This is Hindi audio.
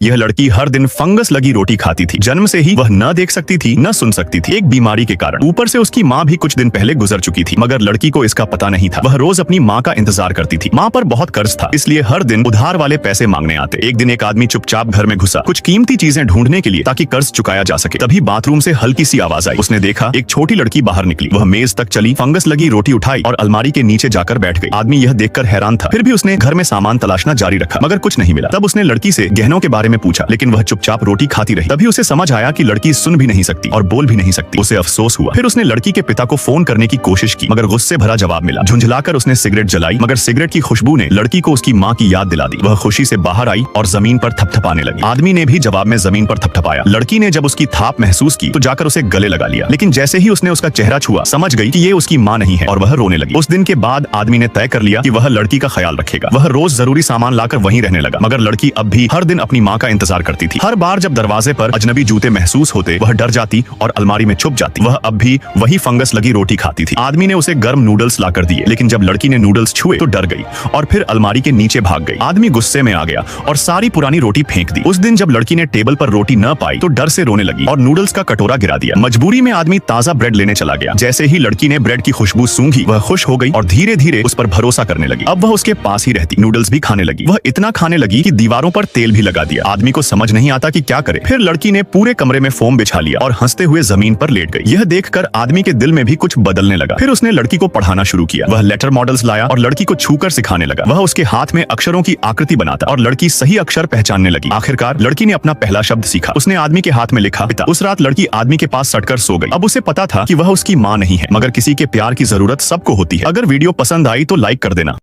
यह लड़की हर दिन फंगस लगी रोटी खाती थी। जन्म से ही वह न देख सकती थी न सुन सकती थी, एक बीमारी के कारण। ऊपर से उसकी माँ भी कुछ दिन पहले गुजर चुकी थी, मगर लड़की को इसका पता नहीं था। वह रोज अपनी माँ का इंतजार करती थी। माँ पर बहुत कर्ज था, इसलिए हर दिन उधार वाले पैसे मांगने आते। एक दिन एक आदमी चुपचाप घर में घुसा कुछ कीमती चीजें ढूंढने के लिए, ताकि कर्ज चुकाया जा सके। तभी बाथरूम से हल्की सी आवाज आई। उसने देखा एक छोटी लड़की बाहर निकली। वह मेज तक चली, फंगस लगी रोटी उठाई और अलमारी के नीचे जाकर बैठ गई। आदमी यह देखकर हैरान था, फिर भी उसने घर में सामान तलाशना जारी रखा, मगर कुछ नहीं मिला। तब उसने लड़की से गहनों के बारे में पूछा, लेकिन वह चुपचाप रोटी खाती रही। तभी उसे समझ आया कि लड़की सुन भी नहीं सकती और बोल भी नहीं सकती। उसे अफसोस हुआ। फिर उसने लड़की के पिता को फोन करने की कोशिश की, मगर गुस्से भरा जवाब मिला। झुंझलाकर उसने सिगरेट जलाई, मगर सिगरेट की खुशबू ने लड़की को उसकी माँ की याद दिला दी। वह खुशी से बाहर आई और जमीन पर थपथपाने लगी। आदमी ने भी जवाब में जमीन पर थपथपाया। लड़की ने जब उसकी थाप महसूस की तो जाकर उसे गले लगा लिया, लेकिन जैसे ही उसने उसका चेहरा छुआ, समझ गई कि ये उसकी माँ नहीं है और वह रोने लगी। उस दिन के बाद आदमी ने तय कर लिया कि वह लड़की का ख्याल रखेगा। वह रोज जरूरी सामान लाकर वहीं रहने लगा, मगर लड़की अब भी हर दिन अपनी माँ का इंतजार करती थी। हर बार जब दरवाजे पर अजनबी जूते महसूस होते, वह डर जाती और अलमारी में छुप जाती। वह अब भी वही फंगस लगी रोटी खाती थी। आदमी ने उसे गर्म नूडल्स लाकर दिए, लेकिन जब लड़की ने नूडल्स छुए तो डर गई और फिर अलमारी के नीचे भाग गई। आदमी गुस्से में आ गया और सारी पुरानी रोटी फेंक दी। उस दिन जब लड़की ने टेबल पर रोटी न पाई तो डर से रोने लगी और नूडल्स का कटोरा गिरा दिया। मजबूरी में आदमी ताजा ब्रेड लेने चला गया। जैसे ही लड़की ने ब्रेड की खुशबू सूंघी, वह खुश हो गई और धीरे धीरे उस पर भरोसा करने लगी। अब वह उसके पास ही रहती, नूडल्स भी खाने लगी। वह इतना खाने लगी कि दीवारों पर तेल भी लगा दिया। आदमी को समझ नहीं आता कि क्या करे। फिर लड़की ने पूरे कमरे में फोम बिछा लिया और हंसते हुए जमीन पर लेट गई। यह देखकर आदमी के दिल में भी कुछ बदलने लगा। फिर उसने लड़की को पढ़ाना शुरू किया। वह लेटर मॉडल्स लाया और लड़की को छूकर सिखाने लगा। वह उसके हाथ में अक्षरों की आकृति बनाता और लड़की सही अक्षर पहचानने लगी। आखिरकार लड़की ने अपना पहला शब्द सीखा। उसने आदमी के हाथ में लिखा पिता। उस रात लड़की आदमी के पास सटकर सो गई। अब उसे पता था कि वह उसकी माँ नहीं है, मगर किसी के प्यार की जरूरत सबको होती है। अगर वीडियो पसंद आई तो लाइक कर देना।